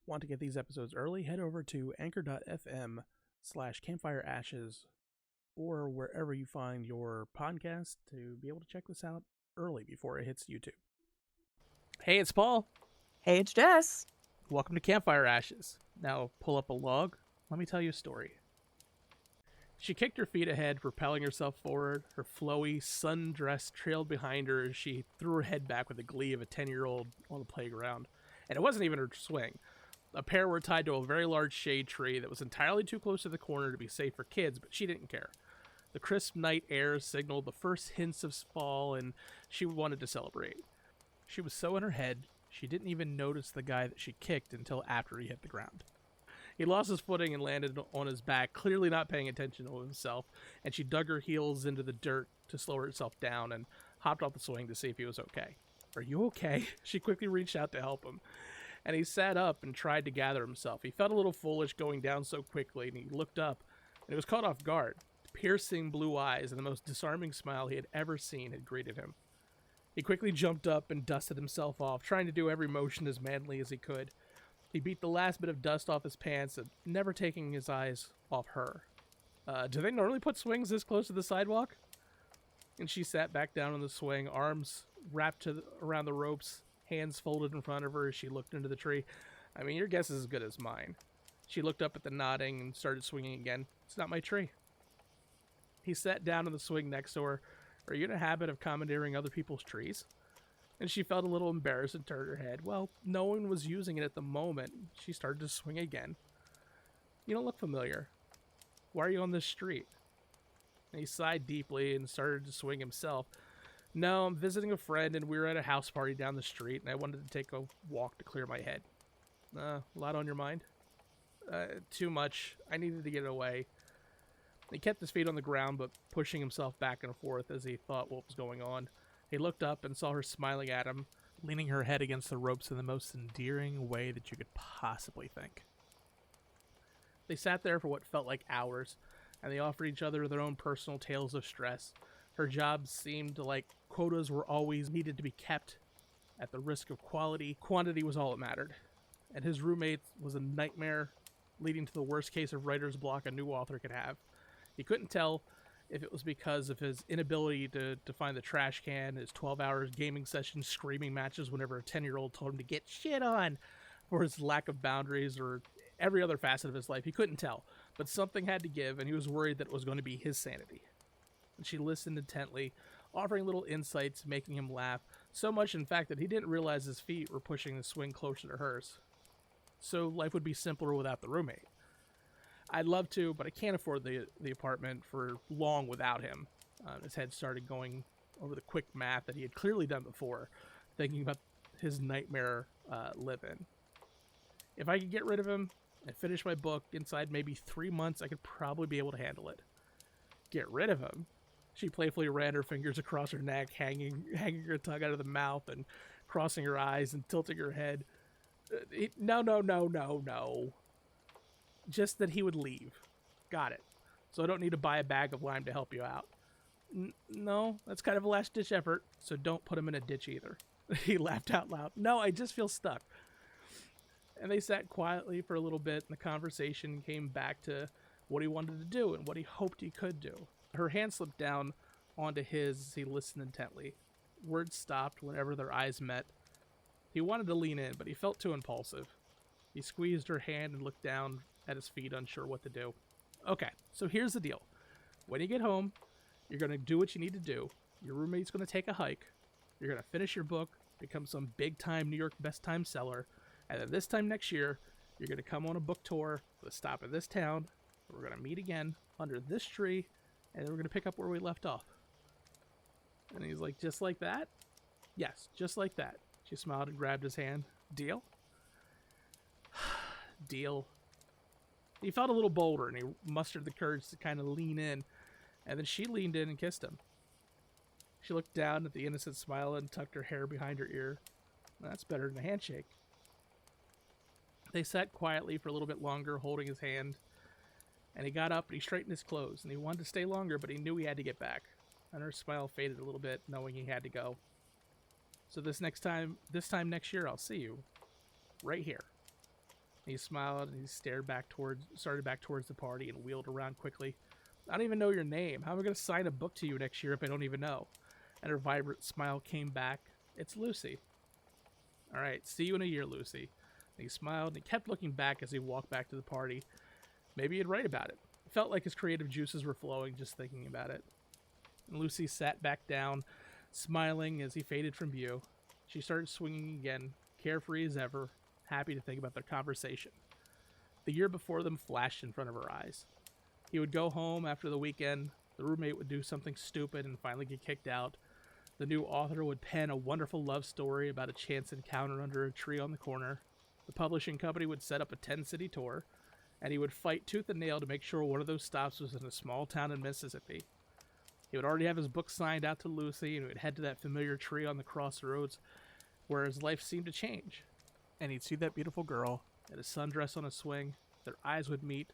Want to get these episodes early? Head over to anchor.fm/Campfire Ashes or wherever you find your podcast to be able to check this out early before it hits YouTube. Hey, it's Paul. Hey, it's Jess. Welcome to Campfire Ashes. Now pull up a log. Let me tell you a story. She kicked her feet ahead, propelling herself forward. Her flowy, sun-dress trailed behind her as she threw her head back with the glee of a 10-year-old on the playground. And it wasn't even her swing. A pair were tied to a very large shade tree that was entirely too close to the corner to be safe for kids, but she didn't care. The crisp night air signaled the first hints of fall, and she wanted to celebrate. She was so in her head, she didn't even notice the guy that she kicked until after he hit the ground. He lost his footing and landed on his back, clearly not paying attention to himself, and she dug her heels into the dirt to slow herself down and hopped off the swing to see if he was okay. "Are you okay?" She quickly reached out to help him, and he sat up and tried to gather himself. He felt a little foolish going down so quickly, and he looked up, and he was caught off guard. Piercing blue eyes and the most disarming smile he had ever seen had greeted him. He quickly jumped up and dusted himself off, trying to do every motion as manly as he could. He beat the last bit of dust off his pants, never taking his eyes off her. Do they normally put swings this close to the sidewalk? And she sat back down on the swing, arms wrapped around the ropes, hands folded in front of her as she looked into the tree. I mean, your guess is as good as mine. She looked up at the nodding and started swinging again. "It's not my tree." He sat down on the swing next to her. "Are you in a habit of commandeering other people's trees?" And she felt a little embarrassed and turned her head. Well, no one was using it at the moment. She started to swing again. "You don't look familiar. Why are you on this street?" And he sighed deeply and started to swing himself. "No, I'm visiting a friend, and we were at a house party down the street, and I wanted to take a walk to clear my head." A lot on your mind?" Too much. I needed to get away." He kept his feet on the ground, but pushing himself back and forth as he thought what was going on. He looked up and saw her smiling at him, leaning her head against the ropes in the most endearing way that you could possibly think. They sat there for what felt like hours, and they offered each other their own personal tales of stress. Her job seemed like quotas were always needed to be kept at the risk of quality. Quantity was all that mattered. And his roommate was a nightmare, leading to the worst case of writer's block a new author could have. He couldn't tell if it was because of his inability to find the trash can, his 12-hour gaming sessions, screaming matches whenever a 10-year-old told him to get shit on, or his lack of boundaries, or every other facet of his life. He couldn't tell, but something had to give, and he was worried that it was going to be his sanity. And she listened intently, offering little insights, making him laugh, so much, in fact, that he didn't realize his feet were pushing the swing closer to hers. So life would be simpler without the roommate. "I'd love to, but I can't afford the apartment for long without him." His head started going over the quick math that he had clearly done before, thinking about his nightmare live-in. "If I could get rid of him and finish my book inside maybe 3 months, I could probably be able to handle it." "Get rid of him?" She playfully ran her fingers across her neck, hanging her tongue out of the mouth and crossing her eyes and tilting her head. No. Just that he would leave." "Got it. So I don't need to buy a bag of lime to help you out." No, that's kind of a last-ditch effort, so don't put him in a ditch either." He laughed out loud. "No, I just feel stuck." And they sat quietly for a little bit, and the conversation came back to what he wanted to do and what he hoped he could do. Her hand slipped down onto his as he listened intently. Words stopped whenever their eyes met. He wanted to lean in, but he felt too impulsive. He squeezed her hand and looked down at his feet, unsure what to do. "Okay, so here's the deal. When you get home, you're going to do what you need to do. Your roommate's going to take a hike. You're going to finish your book, become some big-time New York best-time seller, and then this time next year, you're going to come on a book tour with a stop in this town. We're going to meet again under this tree, and then we're going to pick up where we left off." And he's like, "Just like that?" "Yes, just like that." She smiled and grabbed his hand. "Deal?" "Deal." He felt a little bolder, and he mustered the courage to kind of lean in, and then she leaned in and kissed him. She looked down at the innocent smile and tucked her hair behind her ear. That's better than a handshake. They sat quietly for a little bit longer, holding his hand, and he got up and he straightened his clothes, and he wanted to stay longer, but he knew he had to get back. And her smile faded a little bit, knowing he had to go. "So this time next year, I'll see you right here." He smiled and he started back towards the party and wheeled around quickly. I don't even know your name. How am I going to sign a book to you next year if I don't even know? And her vibrant smile came back. It's Lucy. All right, see you in a year, Lucy. And he smiled and he kept looking back as he walked back to the party. Maybe he'd write about it. It felt like his creative juices were flowing just thinking about it. And Lucy sat back down, smiling as he faded from view. She started swinging again, carefree as ever, happy to think about their conversation. The year before them flashed in front of her eyes. He would go home after the weekend, the roommate would do something stupid and finally get kicked out. The new author would pen a wonderful love story about a chance encounter under a tree on the corner. The publishing company would set up a 10-city tour, and he would fight tooth and nail to make sure one of those stops was in a small town in Mississippi. He would already have his book signed out to Lucy, and he would head to that familiar tree on the crossroads where his life seemed to change. And he'd see that beautiful girl in a sundress on a swing. Their eyes would meet.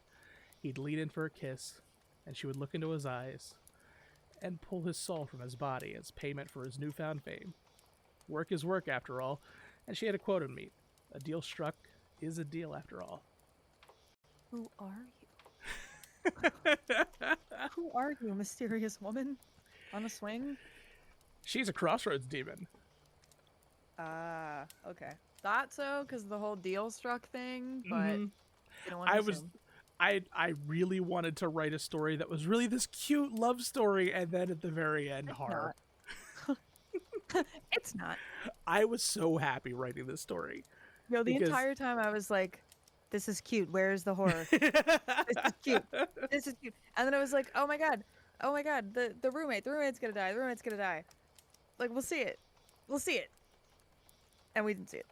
He'd lean in for a kiss, and she would look into his eyes and pull his soul from his body as payment for his newfound fame. Work is work, after all, and she had a quote to meet. A deal struck is a deal, after all. Who are you? Who are you, mysterious woman on a swing? She's a Crossroads Demon. Okay. Thought so, because the whole deal struck thing, but you don't want to assume. I really wanted to write a story that was really this cute love story, and then at the very end, horror. It's not. I was so happy writing this story. Yo, the entire time I was like, this is cute. Where's the horror? This is cute. This is cute. And then I was like, oh my god, the roommate's gonna die. Like, we'll see it. And we didn't see it.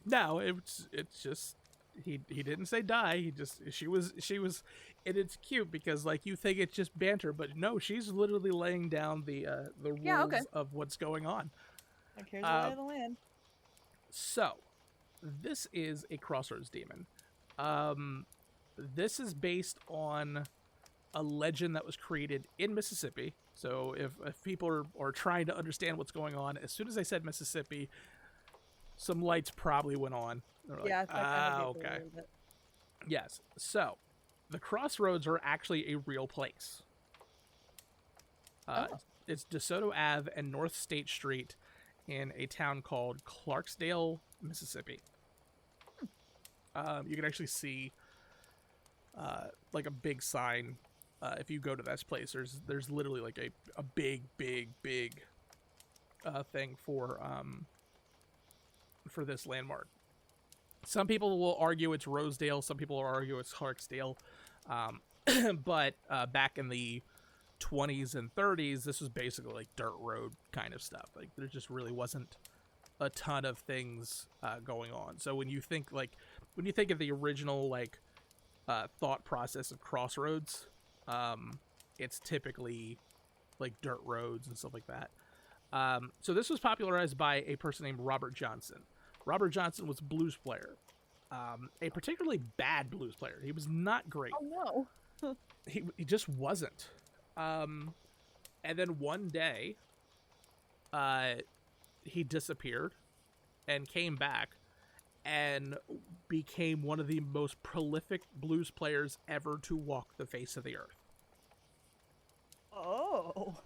No, it's just he didn't say die. She was and it's cute because like you think it's just banter, but no, she's literally laying down the rules of what's going on. Like, here's the lay of the land. So, this is a Crossroads Demon. This is based on a legend that was created in Mississippi. So if people are trying to understand what's going on, as soon as I said Mississippi, some lights probably went on. Yeah, like, okay. Yes. So, the Crossroads are actually a real place. It's DeSoto Ave and North State Street in a town called Clarksdale, Mississippi. You can actually see like a big sign if you go to this place. There's literally like a big thing for this landmark. Some people will argue it's Rosedale. Some people will argue it's Clarksdale. But back in the 20s and 30s, this was basically like dirt road kind of stuff. Like there just really wasn't a ton of things going on. So when you think of the original like thought process of Crossroads, it's typically like dirt roads and stuff like that. So this was popularized by a person named Robert Johnson. Robert Johnson was a blues player, a particularly bad blues player. He was not great. Oh no. He just wasn't. And then one day, he disappeared and came back and became one of the most prolific blues players ever to walk the face of the earth. Oh.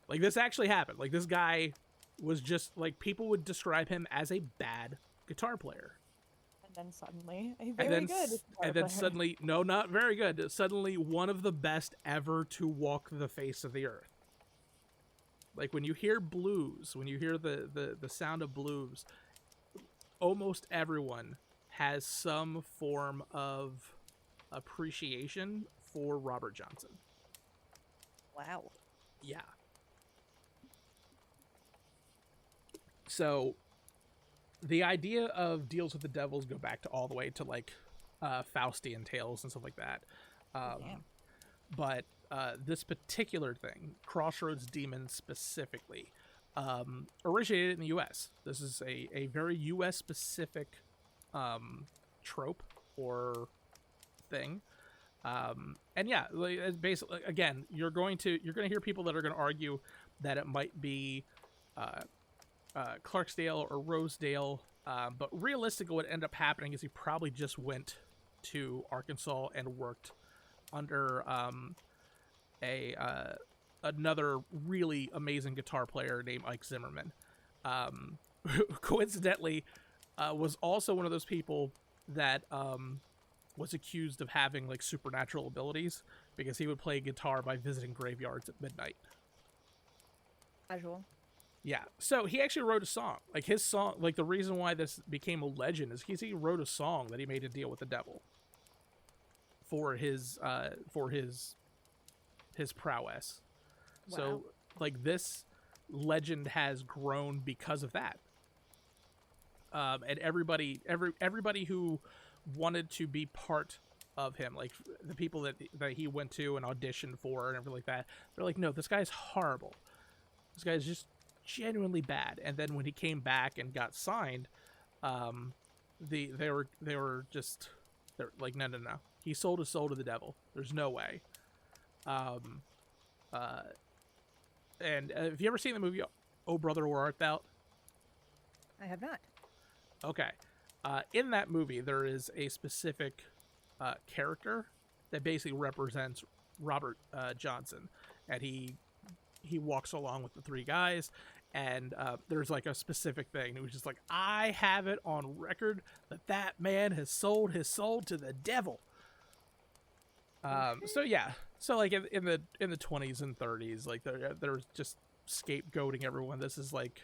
Like, this actually happened. Like, this guy was just, like, people would describe him as a bad guitar player. And then suddenly, a very good guitar player. Then suddenly, no, not very good. Suddenly, one of the best ever to walk the face of the earth. Like, when you hear blues, when you hear the sound of blues, almost everyone has some form of appreciation for Robert Johnson. Wow. Yeah. So, the idea of deals with the devils go back to all the way to like Faustian tales and stuff like that. But this particular thing, Crossroads Demon specifically, originated in the U.S. This is a very U.S. specific trope or thing. And yeah, like, it's basically, again, you're going to hear people that are going to argue that it might be Clarksdale or Rosedale. But realistically, what ended up happening is he probably just went to Arkansas and worked under another really amazing guitar player named Ike Zimmerman. Who coincidentally was also one of those people that was accused of having like supernatural abilities because he would play guitar by visiting graveyards at midnight. Casual. Yeah, so he actually wrote a song. Like his song, like the reason why this became a legend is he wrote a song that he made a deal with the devil for his prowess. Wow. So like this legend has grown because of that. And everybody who wanted to be part of him, like the people that he went to and auditioned for and everything like that, they're like, no, this guy's horrible. This guy's just genuinely bad. And then when he came back and got signed, they were like, no, he sold his soul to the devil. There's no way. And have you ever seen the movie Oh Brother, Where Art Thou? I have not. Okay. In that movie, there is a specific character that basically represents Robert Johnson, and he walks along with the three guys, and there's like a specific thing. It was just like, I have it on record that man has sold his soul to the devil. So yeah, so like in the 20s and 30s, like there's just scapegoating everyone. This is like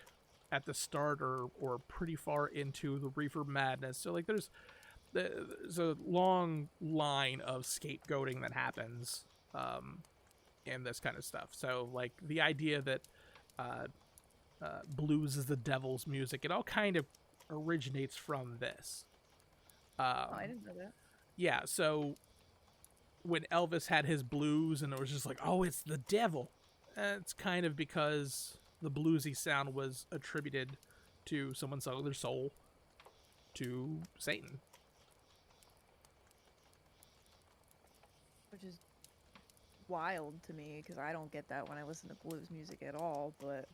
at the start or pretty far into the Reefer Madness. So like there's a long line of scapegoating that happens in this kind of stuff. So like the idea that blues is the devil's music, it all kind of originates from this. I didn't know that. Yeah, so when Elvis had his blues and it was just like, oh, it's the devil, it's kind of because the bluesy sound was attributed to someone selling their soul to Satan. Which is wild to me because I don't get that when I listen to blues music at all. But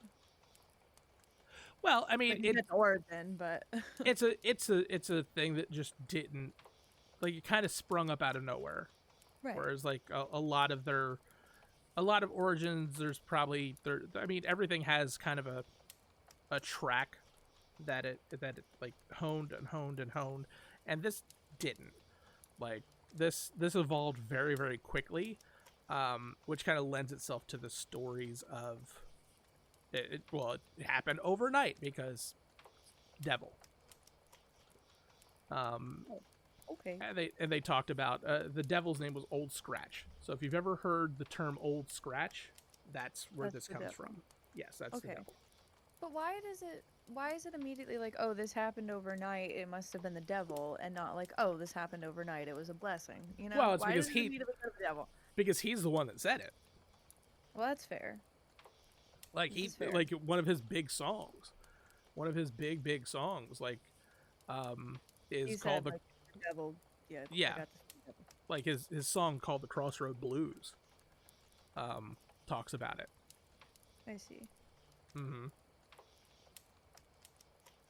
well, I mean, it's origin, but it's a thing that just didn't, like, it kind of sprung up out of nowhere. right. Whereas like a lot of origins, there's probably I mean, everything has kind of a track that it like honed and honed and honed, and this didn't. Like this evolved very, very quickly, which kind of lends itself to the stories of it happened overnight because devil. Okay. And they talked about the devil's name was Old Scratch. So if you've ever heard the term Old Scratch, that's where this comes from. Yes, that's the devil. But why is it immediately like, oh, this happened overnight, it must have been the devil, and not like, oh, this happened overnight, it was a blessing, you know? Well, it's why because does it immediately go to the devil? Because he's the one that said it. Well, that's fair. Like like one of his big songs, big songs, like is called the devil. Yeah. Yeah. Like his song called the Crossroads Blues talks about it. I see. Mm-hmm.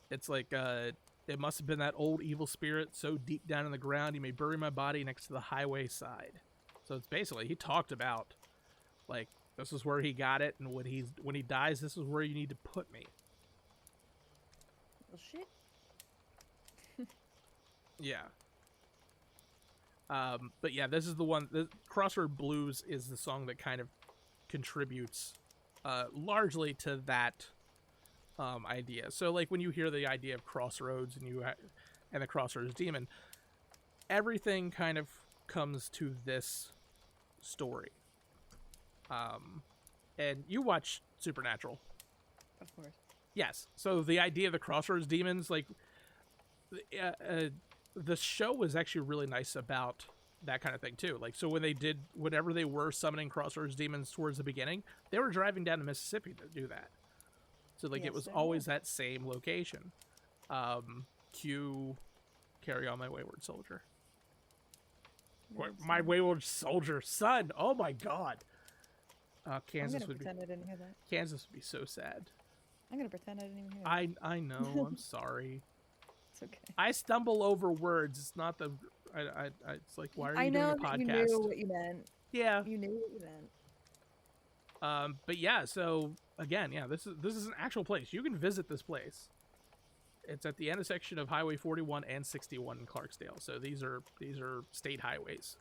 It's like it must have been that old evil spirit so deep down in the ground you may bury my body next to the highway side. So it's basically, he talked about like, this is where he got it, and when he dies, this is where you need to put me. Well, shit. Yeah. But yeah, this is the one. The Crossroad Blues is the song that kind of contributes largely to that idea. So like when you hear the idea of Crossroads and the Crossroads Demon, everything kind of comes to this story. And you watch Supernatural. Of course. Yes. So the idea of the Crossroads Demons, like, the show was actually really nice about that kind of thing too. Like, so whenever they were summoning Crossroads Demons towards the beginning, they were driving down to Mississippi to do that. So like, it was always that same location. Cue Carry On My Wayward Soldier. My Wayward Soldier son. Oh my God. Kansas would be. I didn't hear that. Kansas would be so sad I'm gonna pretend I didn't even hear. I know. I'm sorry. It's okay. I stumble over words. It's not the. It's like, why are I you doing know a that you knew podcast? what you meant. Yeah. You knew what you meant. But yeah. So again, yeah. This is an actual place. You can visit this place. It's at the intersection of Highway 41 and 61 in Clarksdale. So these are state highways.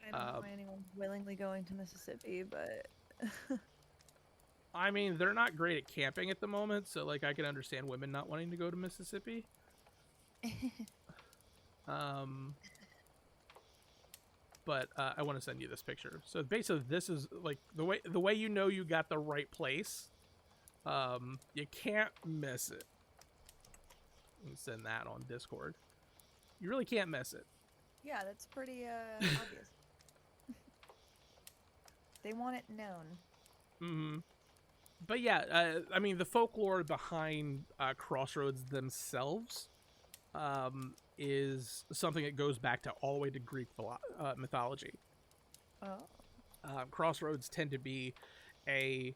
I don't know why anyone's willingly going to Mississippi, but I mean, they're not great at camping at the moment, so like I can understand women not wanting to go to Mississippi. But I want to send you this picture. So basically, this is like the way you know you got the right place. You can't miss it. You can send that on Discord. You really can't miss it. yeah, that's pretty obvious. They want it known. Mm-hmm. But yeah, I mean, the folklore behind Crossroads themselves is something that goes back to all the way to Greek mythology. Oh. Crossroads tend to be a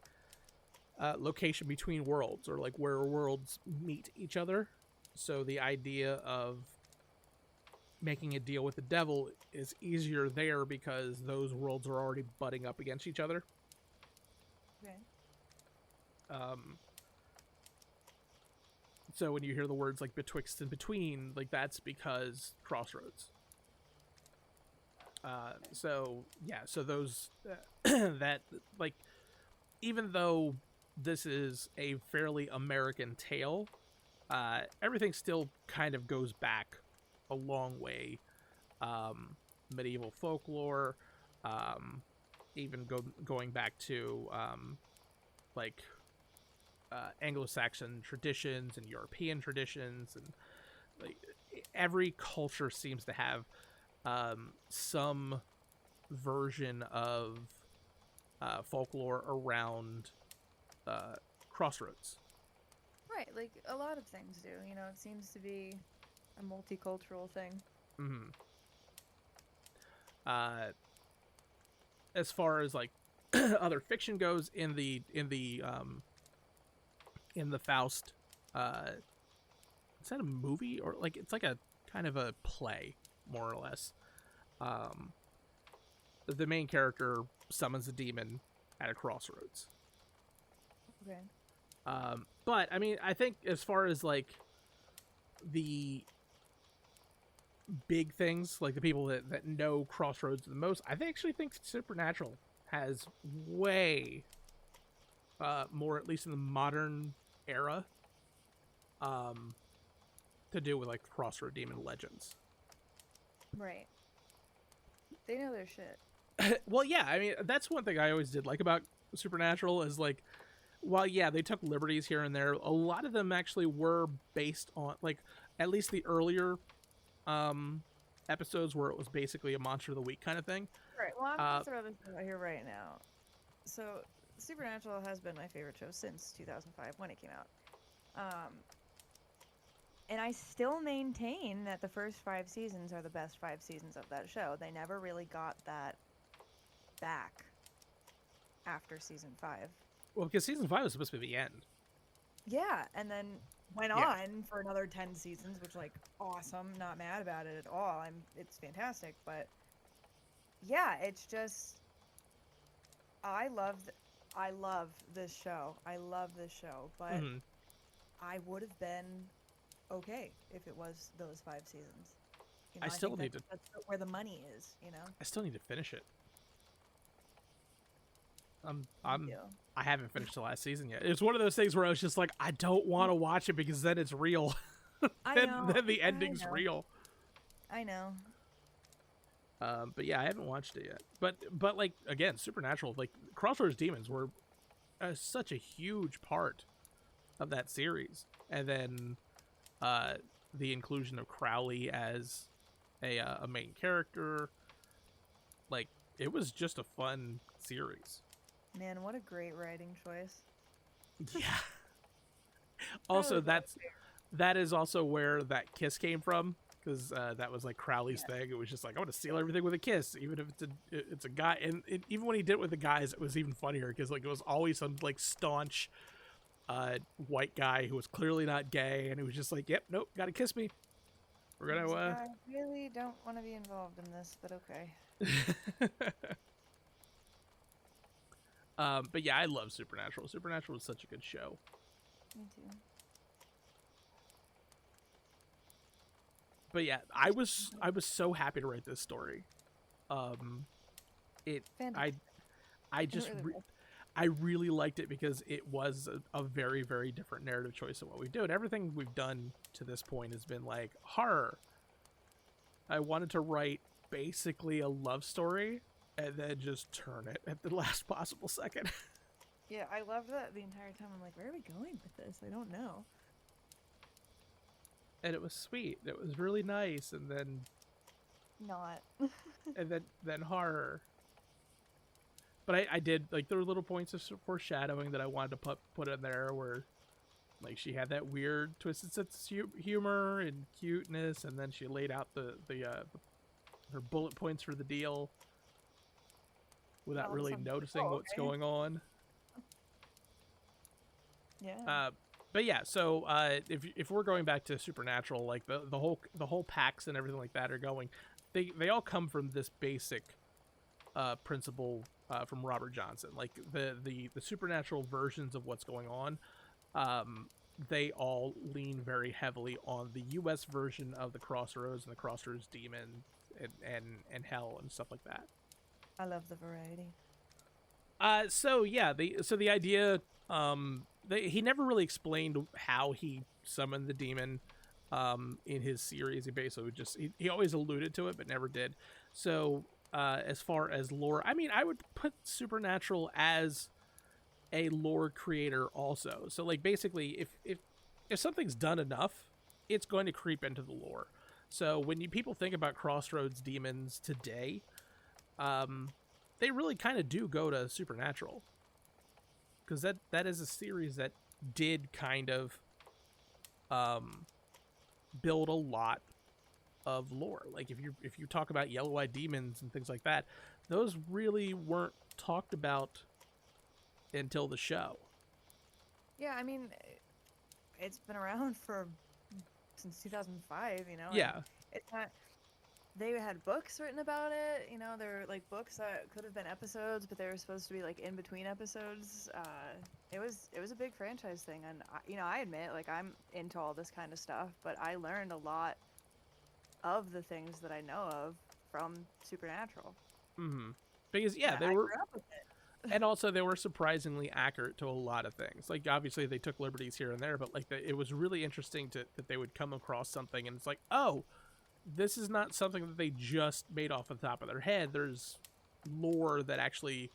location between worlds, or like where worlds meet each other. So the idea of making a deal with the devil is easier there because those worlds are already butting up against each other. Okay. So when you hear the words like betwixt and between, like that's because Crossroads. So yeah, so those that like, even though this is a fairly American tale, everything still kind of goes back a long way. Medieval folklore, even going back to like Anglo-Saxon traditions and European traditions, and like every culture seems to have some version of folklore around Crossroads. Right, like a lot of things do. You know, it seems to be a multicultural thing. Mm-hmm. As far as like other fiction goes, in the Faust, is that a movie, or like it's like a kind of a play, more or less? The main character summons a demon at a crossroads. Okay. But I mean, I think as far as like the big things, like the people that know Crossroads the most, I actually think Supernatural has way more, at least in the modern era, to do with like Crossroad Demon legends. Right. They know their shit. Well, yeah, I mean, that's one thing I always did like about Supernatural is like, while yeah, they took liberties here and there, a lot of them actually were based on, like, at least the earlier episodes where it was basically a Monster of the Week kind of thing. Right. Well, I'm going to throw this out here right now. So, Supernatural has been my favorite show since 2005 when it came out. And I still maintain that the first 5 seasons are the best 5 seasons of that show. They never really got that back after season 5. Well, because season 5 was supposed to be the end. Yeah, and then went on for another 10 seasons, which, like, awesome. Not mad about it at all. It's fantastic, but yeah, it's just I love this show. I love this show, but I would have been okay if it was those 5 seasons. You know, I still need to. That's where the money is. You know. I still need to finish it. I haven't finished the last season yet. It's one of those things where I was just like, I don't want to watch it because then it's real. Then the ending's real. I know. But yeah, I haven't watched it yet. But like, again, Supernatural, like Crossroads Demons were such a huge part of that series, and then the inclusion of Crowley as a main character, like, it was just a fun series. Man, what a great writing choice. Yeah. Also, that is also where that kiss came from, because that was like Crowley's thing. It was just like, I want to steal everything with a kiss, even if it's a guy. And even when he did it with the guys, it was even funnier because like it was always some like staunch white guy who was clearly not gay, and he was just like, "Yep, nope, gotta kiss me. We're I was like, gonna." I really don't want to be involved in this, but okay. But yeah, I love Supernatural. Supernatural was such a good show. Me too. But yeah, I was so happy to write this story. It Fantastic. I just It really was. I really liked it because it was a very, very different narrative choice than what we do. And everything we've done to this point has been like horror. I wanted to write basically a love story and then just turn it at the last possible second. Yeah, I loved that the entire time. I'm like, where are we going with this? I don't know. And it was sweet. It was really nice. And then Not. then horror. But I did, like, there were little points of foreshadowing that I wanted to put in there where, like, she had that weird twisted sense of humor and cuteness, and then she laid out her bullet points for the deal without All of a really sudden, noticing oh, what's okay. going on. Yeah. But yeah, so if we're going back to Supernatural, like the whole packs and everything like that are going, they all come from this basic principle from Robert Johnson. Like the supernatural versions of what's going on, they all lean very heavily on the U.S. version of the Crossroads and the Crossroads Demon and Hell and stuff like that. I love the variety. So yeah, the idea, he never really explained how he summoned the demon in his series. He basically he always alluded to it but never did. So as far as lore, I mean, I would put Supernatural as a lore creator also. So like basically if something's done enough, it's going to creep into the lore. So when people think about Crossroads Demons today, they really kind of do go to Supernatural, because that is a series that did kind of build a lot of lore. Like if you talk about yellow-eyed demons and things like that, those really weren't talked about until the show. Yeah, I mean, it's been around since 2005, you know? Yeah. It's not. They had books written about it, you know, there were like books that could have been episodes, but they were supposed to be like in between episodes. It was a big franchise thing, and I admit, like, I'm into all this kind of stuff, but I learned a lot of the things that I know of from Supernatural. Mm-hmm. Because yeah, And they I were, grew up with it. and also they were surprisingly accurate to a lot of things. Like obviously they took liberties here and there, but like it was really interesting that they would come across something and it's like, oh, this is not something that they just made off the top of their head. There's lore that actually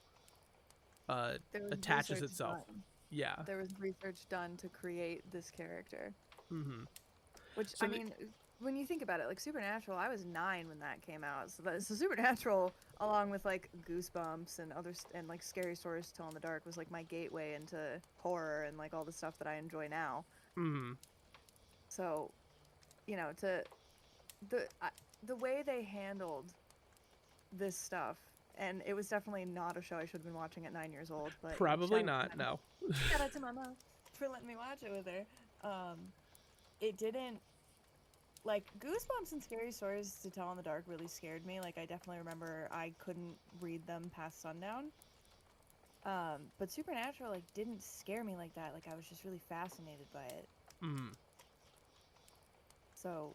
attaches itself. Done. Yeah. There was research done to create this character. Mm-hmm. Which, So I mean, when you think about it, like Supernatural, I was 9 when that came out. So Supernatural, along with like Goosebumps and and like Scary Stories to Tell in the Dark, was like my gateway into horror and like all the stuff that I enjoy now. Mm-hmm. So, the way they handled this stuff, and it was definitely not a show I should have been watching at 9 years old. But Probably not. No. Shout out to my mom for letting me watch it with her. It didn't, like, Goosebumps and Scary Stories to Tell in the Dark really scared me. Like, I definitely remember I couldn't read them past sundown. But Supernatural, like, didn't scare me like that. Like, I was just really fascinated by it. Mm-hmm. So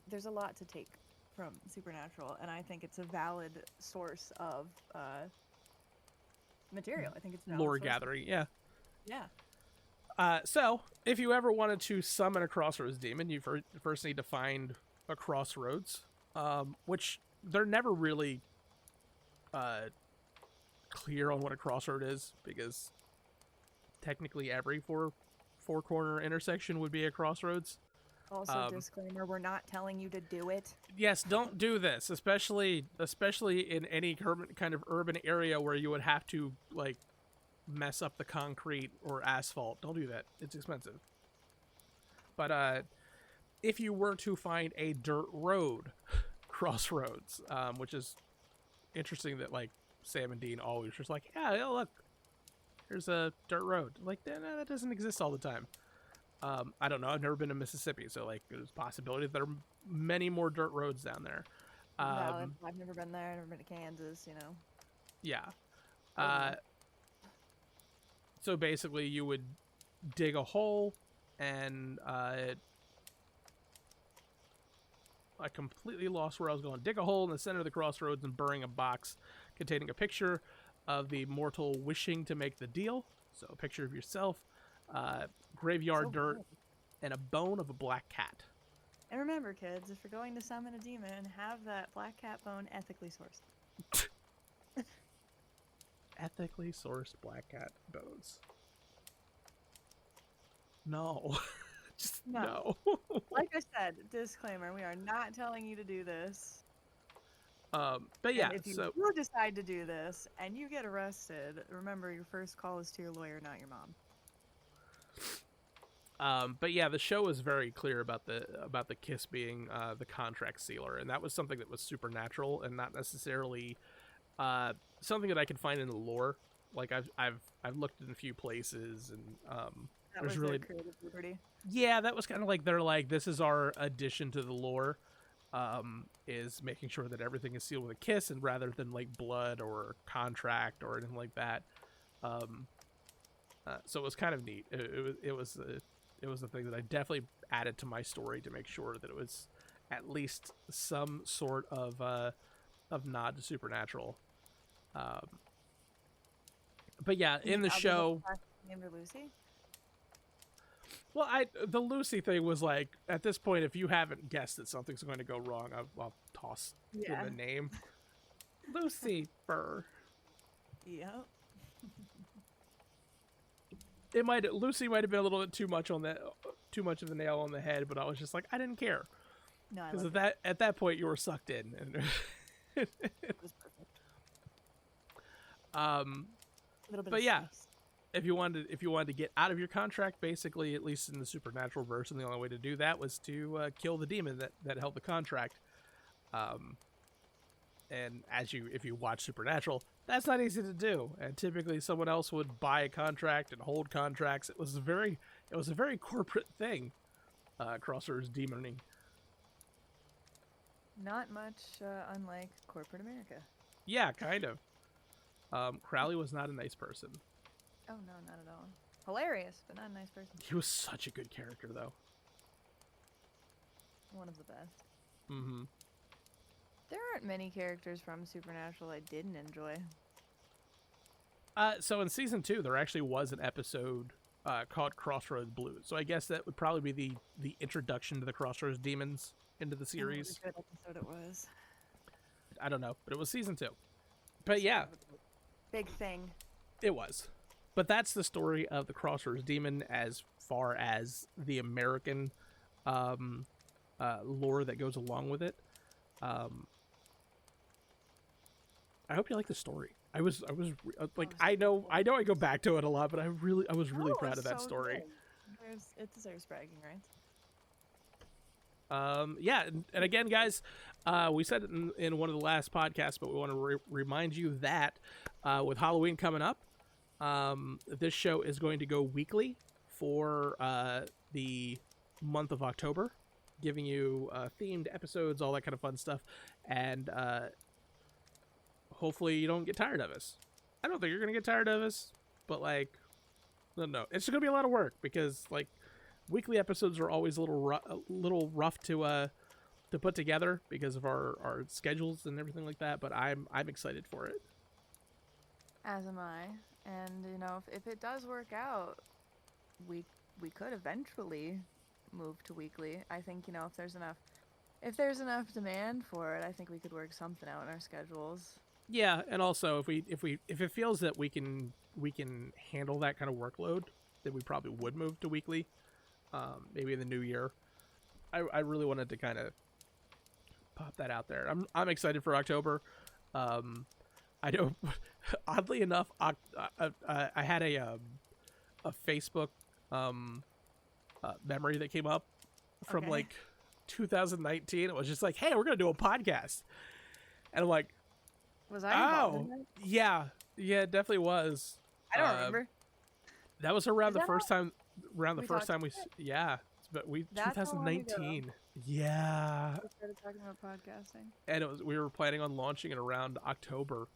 there's a lot to take from Supernatural, and I think it's a valid source of material. I think it's a valid Lore source gathering. Yeah. Yeah. So, if you ever wanted to summon a Crossroads Demon, you first need to find a Crossroads, which they're never really clear on what a Crossroad is, because technically every four-corner intersection would be a Crossroads. Also, disclaimer, we're not telling you to do it. Yes, don't do this, especially in any kind of urban area where you would have to, like, mess up the concrete or asphalt. Don't do that. It's expensive. But if you were to find a dirt road Crossroads, which is interesting that, like, Sam and Dean always just like, yeah, look, There's a dirt road. Like, no, that doesn't exist all the time. I don't know. I've never been to Mississippi, so like there's a possibility that there are many more dirt roads down there. Valid. I've never been there. I've never been to Kansas. You know. Yeah. So basically, you would dig a hole, and I completely lost where I was going. Dig a hole in the center of the crossroads and burying a box containing a picture of the mortal wishing to make the deal. So a picture of yourself, graveyard dirt, and a bone of a black cat. And remember, kids, if you're going to summon a demon, have that black cat bone ethically sourced. Ethically sourced black cat bones. No. Just no. Like I said, disclaimer, we are not telling you to do this. But yeah, and if you do decide to do this and you get arrested, remember your first call is to your lawyer, not your mom. But yeah, the show is very clear about the kiss being the contract sealer, and that was something that was supernatural and not necessarily something that I could find in the lore. Like I've looked in a few places, and that was really creative liberty. Yeah, that was kind of like they're like, this is our addition to the lore, is making sure that everything is sealed with a kiss, and rather than like blood or contract or anything like that. So it was kind of neat. It was a thing that I definitely added to my story to make sure that it was at least some sort of nod to supernatural. But yeah, in the show, named her Lucy. Well, the Lucy thing was like, at this point, if you haven't guessed that something's going to go wrong, I'll toss in the name. Lucy Fur. Yep. Lucy might have been a little bit too much of the nail on the head, but I was just like, I didn't care. No, because at that point you were sucked in. And it was perfect. But yeah. If you wanted to get out of your contract, basically, at least in the supernatural version, the only way to do that was to kill the demon that held the contract. And if you watch Supernatural, that's not easy to do. And typically, someone else would buy a contract and hold contracts. It was a very corporate thing. Crossroads Demoning. Not much unlike corporate America. Yeah, kind of. Crowley was not a nice person. Oh, no, not at all. Hilarious, but not a nice person. He was such a good character, though. One of the best. Mm-hmm. There aren't many characters from Supernatural I didn't enjoy. So in season 2, there actually was an episode called Crossroads Blues. So I guess that would probably be the introduction to the Crossroads Demons into the series. What a good episode it was. I don't know, but it was season 2. But yeah. Big thing. It was. But that's the story of the Crossroads Demon as far as the American lore that goes along with it. I hope you like the story. I was like, I know I go back to it a lot, but I was really proud of that story. It deserves bragging rights. Yeah, and again, guys, we said it in one of the last podcasts, but we want to remind you that with Halloween coming up, this show is going to go weekly for the month of October, giving you themed episodes, all that kind of fun stuff, and hopefully you don't get tired of us. I don't think you're gonna get tired of us, but like, no, it's gonna be a lot of work because like weekly episodes are always a little rough to put together because of our schedules and everything like that. But I'm excited for it. As am I. And you know, if it does work out, we could eventually move to weekly. I think, you know, if there's enough demand for it, I think we could work something out in our schedules. Yeah, and also if it feels that we can handle that kind of workload, then we probably would move to weekly. Maybe in the new year. I really wanted to kind of pop that out there. I'm excited for October. I know, oddly enough, I had a Facebook memory that came up from like 2019. It was just like, hey, we're gonna do a podcast, and I'm like, was I involved in that? Yeah, it definitely was. I don't remember. That was around Is the that first time. Around the we first talked time yeah. But That's how long ago 2019. Yeah. we started talking about podcasting? And we were planning on launching it around October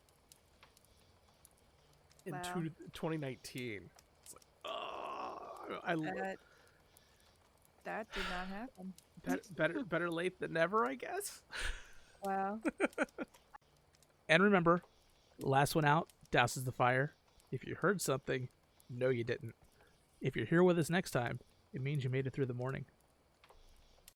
in Wow. 2019. It's like, oh, That did not happen. better late than never, I guess. Wow. And remember, last one out douses the fire. If you heard something, no, you didn't. If you're here with us next time, it means you made it through the morning.